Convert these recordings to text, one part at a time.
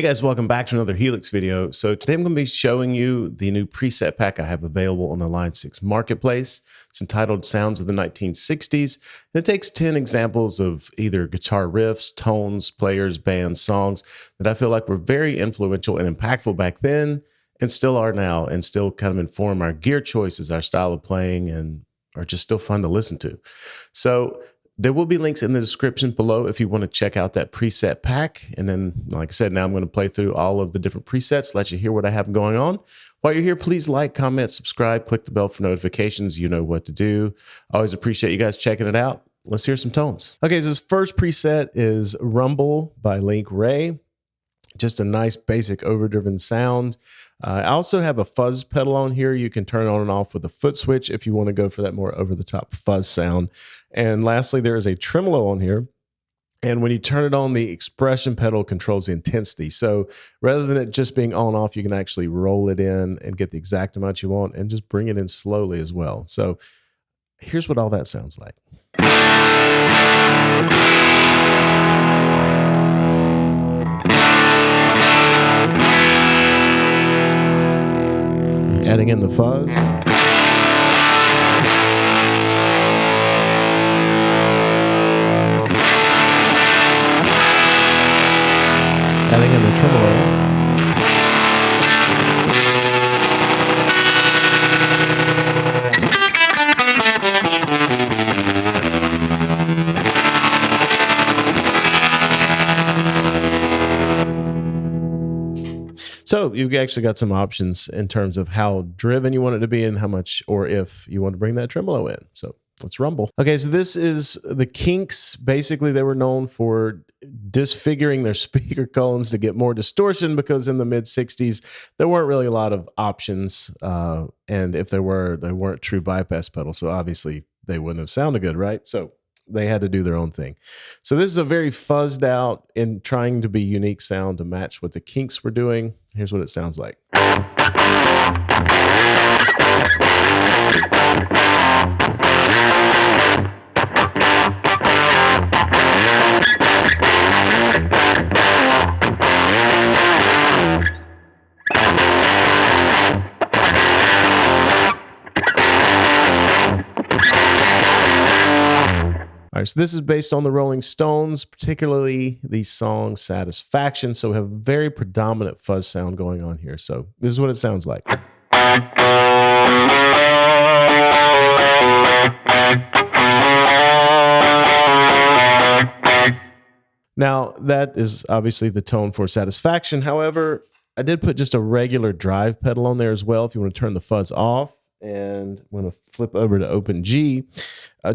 Hey guys, welcome back to another Helix video. So today I'm going to be showing you the new preset pack I have available on the Line 6 Marketplace. It's entitled Sounds of the 1960s. And it takes 10 examples of either guitar riffs, tones, players, bands, songs that I feel like were very influential and impactful back then and still are now, and still kind of inform our gear choices, our style of playing, and are just still fun to listen to. So there will be links in the description below if you want to check out that preset pack. And then, like I said, now I'm going to play through all of the different presets, let you hear what I have going on. While you're here, please like, comment, subscribe, click the bell for notifications. You know what to do. I always appreciate you guys checking it out. Let's hear some tones. Okay, so this first preset is Rumble by Wray. Just a nice basic overdriven sound. I also have a fuzz pedal on here. You can turn on and off with a foot switch if you want to go for that more over-the-top fuzz sound. And lastly, there is a tremolo on here. And when you turn it on, the expression pedal controls the intensity. So rather than it just being on off, you can actually roll it in and get the exact amount you want and just bring it in slowly as well. So here's what all that sounds like. Adding in the fuzz. Adding in the tremolo. So you've actually got some options in terms of how driven you want it to be and how much, or if you want to bring that tremolo in. So let's rumble. Okay, so this is the Kinks. Basically, they were known for disfiguring their speaker cones to get more distortion, because in the mid-60s, there weren't really a lot of options. And if there were, they weren't true bypass pedals. So obviously, they wouldn't have sounded good, right? So they had to do their own thing. So this is a very fuzzed out and trying to be unique sound to match what the Kinks were doing. Here's what it sounds like. All right, so this is based on the Rolling Stones, particularly the song Satisfaction. So we have a very predominant fuzz sound going on here. So this is what it sounds like. Now, that is obviously the tone for Satisfaction. However, I did put just a regular drive pedal on there as well if you want to turn the fuzz off. And I'm going to flip over to open G.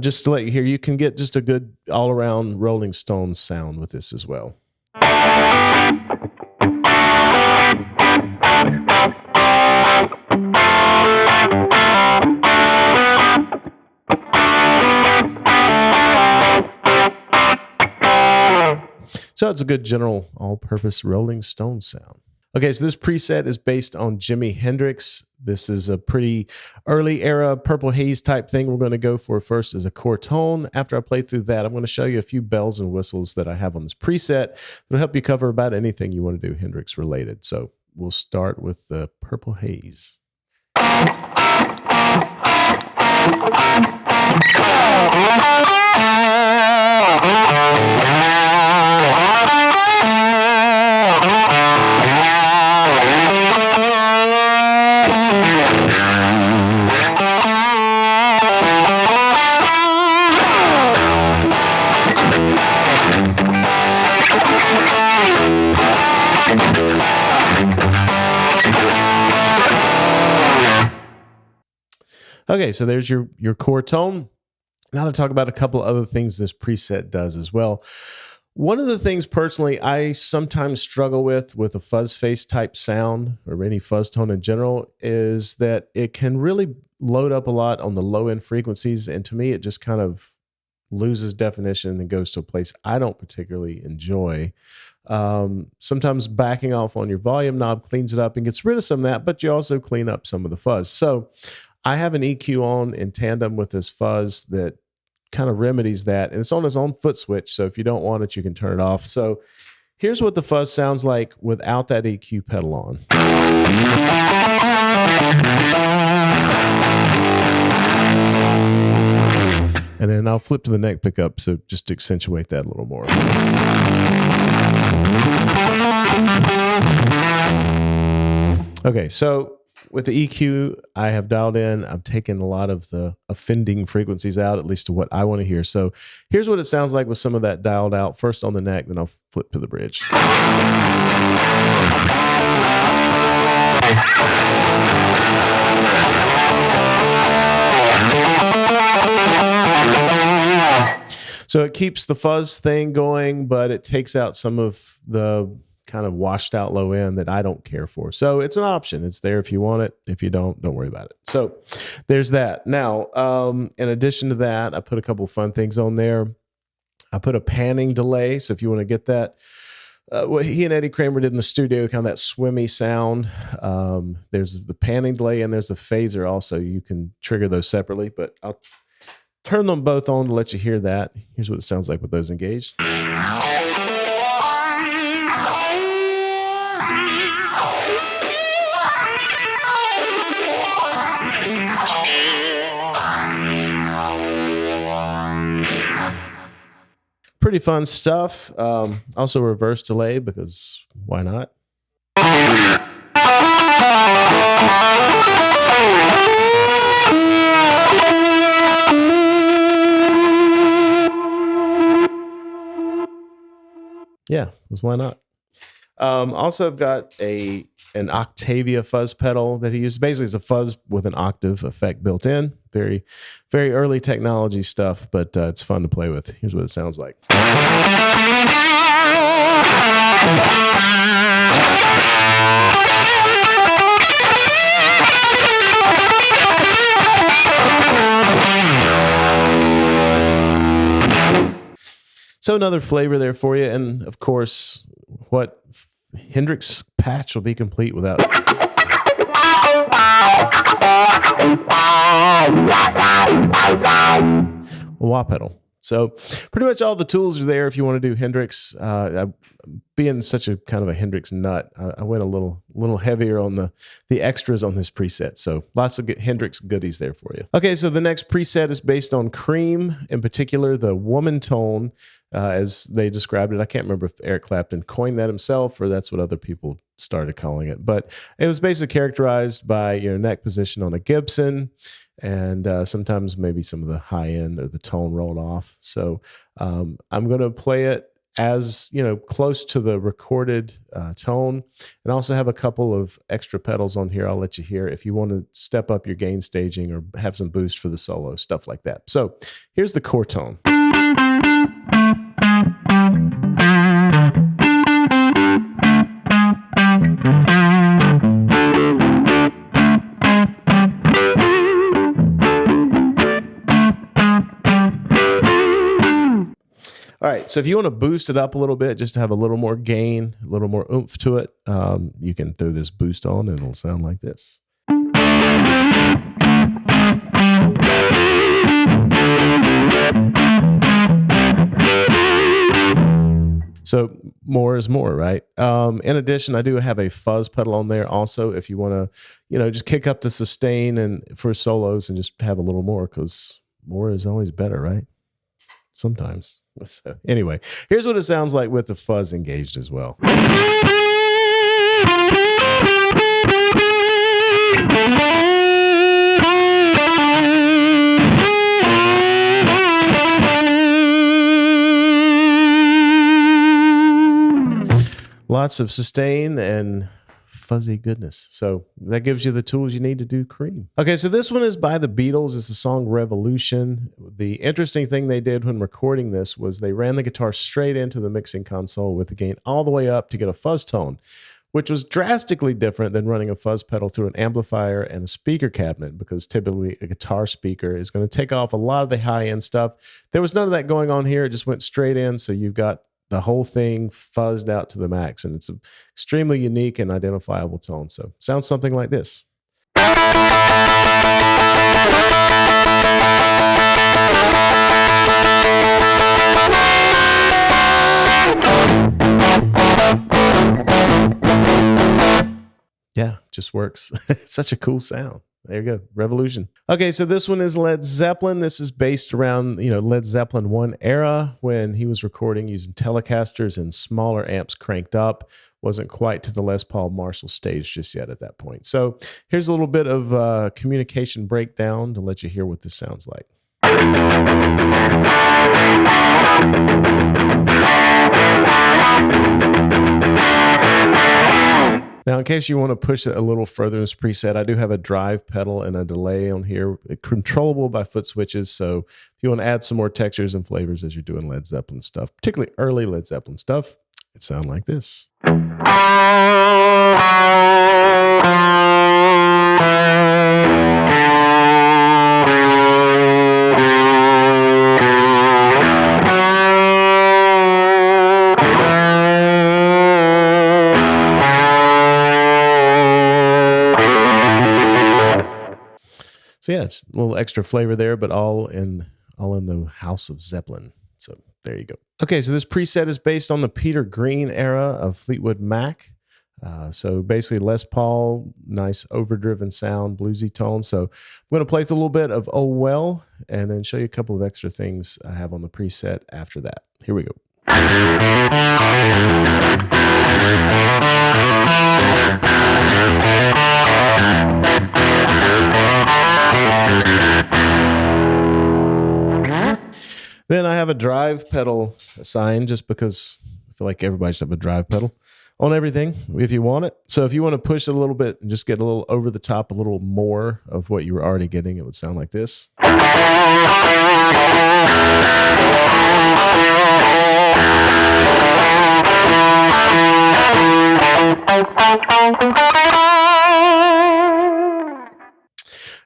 Just to let you hear, you can get just a good all-around Rolling Stones sound with this as well. So it's a good general all-purpose Rolling Stones sound. Okay, so this preset is based on Jimi Hendrix. This is a pretty early era Purple Haze type thing. We're going to go for first as a core tone. After I play through that, I'm going to show you a few bells and whistles that I have on this preset that'll help you cover about anything you want to do Hendrix related. So we'll start with the Purple Haze. Okay, so there's your core tone. Now to talk about a couple other things this preset does as well. One of the things personally I sometimes struggle with a fuzz face type sound, or any fuzz tone in general, is that it can really load up a lot on the low end frequencies. And to me, it just kind of loses definition and goes to a place I don't particularly enjoy. Sometimes backing off on your volume knob cleans it up and gets rid of some of that, but you also clean up some of the fuzz. So I have an EQ on in tandem with this fuzz that kind of remedies that. And it's on its own foot switch. So if you don't want it, you can turn it off. So Here's what the fuzz sounds like without that EQ pedal on. And then I'll flip to the neck pickup, so just to accentuate that a little more. Okay, so with the EQ, I have dialed in. I'm taking a lot of the offending frequencies out, at least to what I want to hear. So here's what it sounds like with some of that dialed out. First on the neck, then I'll flip to the bridge. So it keeps the fuzz thing going, but it takes out some of the kind of washed out low end that I don't care for. So it's an option. It's there if you want it. If you don't worry about it. So there's that. Now, in addition to that, I put a couple of fun things on there. I put a panning delay. So if you want to get that, what he and Eddie Kramer did in the studio, kind of that swimmy sound. There's the panning delay and there's a phaser also. You can trigger those separately, but I'll turn them both on to let you hear that. Here's what it sounds like with those engaged. Pretty fun stuff. Also reverse delay, because why not? Yeah, because why not? Also, I've got an Octavia fuzz pedal that he used. Basically, it's a fuzz with an octave effect built in. Very, very early technology stuff, but it's fun to play with. Here's what it sounds like. So another flavor there for you. And of course, what Hendrix patch will be complete without a wah pedal. So pretty much all the tools are there if you want to do Hendrix. Being such a kind of a Hendrix nut, I went a little heavier on the extras on this preset. So lots of Hendrix goodies there for you. Okay, so the next preset is based on Cream, in particular the woman tone, as they described it. I can't remember if Eric Clapton coined that himself or that's what other people started calling it. But it was basically characterized by neck position on a Gibson, and sometimes maybe some of the high end or the tone rolled off. So I'm going to play it as close to the recorded tone, and also have a couple of extra pedals on here I'll let you hear if you want to step up your gain staging or have some boost for the solo, stuff like that. So here's the core tone. All right, so if you want to boost it up a little bit, just to have a little more gain, a little more oomph to it, you can throw this boost on and it'll sound like this. So more is more, right? In addition, I do have a fuzz pedal on there also if you want to, just kick up the sustain and for solos and just have a little more, because more is always better, right? Sometimes. So anyway, here's what it sounds like with the fuzz engaged as well. Lots of sustain and fuzzy goodness. So that gives you the tools you need to do Cream. Okay, so this one is by the Beatles. It's the song Revolution. The interesting thing they did when recording this was they ran the guitar straight into the mixing console with the gain all the way up to get a fuzz tone, which was drastically different than running a fuzz pedal through an amplifier and a speaker cabinet, because typically a guitar speaker is going to take off a lot of the high-end stuff. There was none of that going on here. It just went straight in, so you've got the whole thing fuzzed out to the max, and it's an extremely unique and identifiable tone. So sounds something like this. Yeah, just works. It's such a cool sound. There you go. Revolution. Okay, so this one is Led Zeppelin. This is based around, Led Zeppelin 1 era when he was recording using Telecasters and smaller amps cranked up. Wasn't quite to the Les Paul Marshall stage just yet at that point. So here's a little bit of communication breakdown to let you hear what this sounds like. Now, in case you want to push it a little further in this preset, I do have a drive pedal and a delay on here, controllable by foot switches. So if you want to add some more textures and flavors as you're doing Led Zeppelin stuff, particularly early Led Zeppelin stuff, it sounds like this. So yeah, it's a little extra flavor there, but all in the house of Zeppelin. So there you go. Okay, so this preset is based on the Peter Green era of Fleetwood Mac. So basically Les Paul, nice overdriven sound, bluesy tone. So I'm going to play with a little bit of Oh Well, and then show you a couple of extra things I have on the preset after that. Here we go. Then I have a drive pedal assigned just because I feel like everybody should have a drive pedal on everything if you want it. So if you want to push it a little bit and just get a little over the top, a little more of what you were already getting, it would sound like this.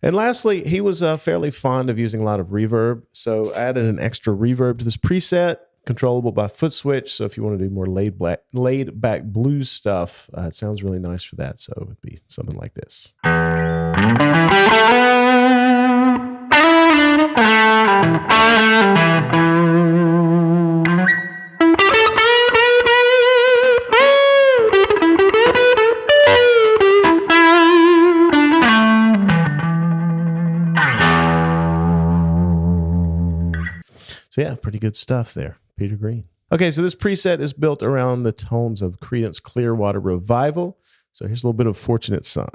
And lastly, he was fairly fond of using a lot of reverb. So I added an extra reverb to this preset, controllable by foot switch. So if you want to do more laid back blues stuff, it sounds really nice for that. So it would be something like this. So yeah, pretty good stuff there, Peter Green. Okay, so this preset is built around the tones of Credence Clearwater Revival. So here's a little bit of Fortunate Son.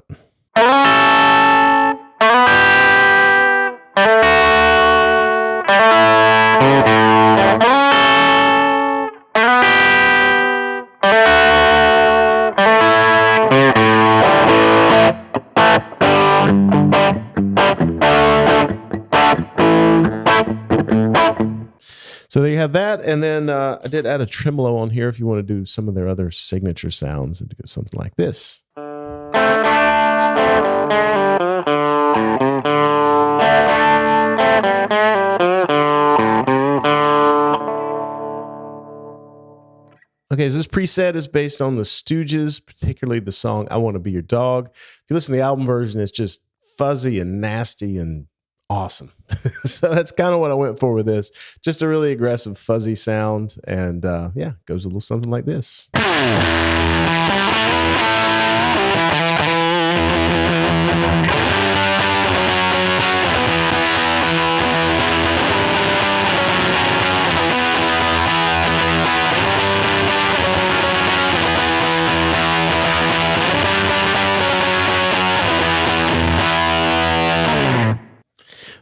So there you have that. And then I did add a tremolo on here if you want to do some of their other signature sounds and do something like this. Okay, so this preset is based on the Stooges, particularly the song I Want to Be Your Dog. If you listen to the album version, it's just fuzzy and nasty and awesome. So that's kind of what I went for with this. Just a really aggressive, fuzzy sound. And yeah, goes a little something like this.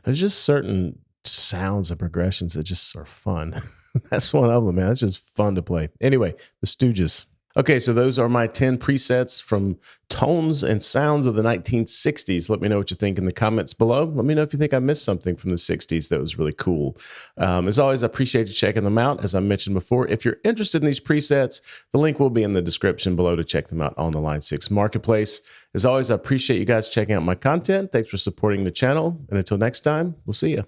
There's just certain sounds and progressions that just are fun. That's one of them, man. It's just fun to play. Anyway, the Stooges. Okay, so those are my 10 presets from tones and sounds of the 1960s. Let me know what you think in the comments below. Let me know if you think I missed something from the 60s that was really cool. As always, I appreciate you checking them out. As I mentioned before, if you're interested in these presets, the link will be in the description below to check them out on the Line 6 Marketplace. As always, I appreciate you guys checking out my content. Thanks for supporting the channel. And until next time, we'll see you.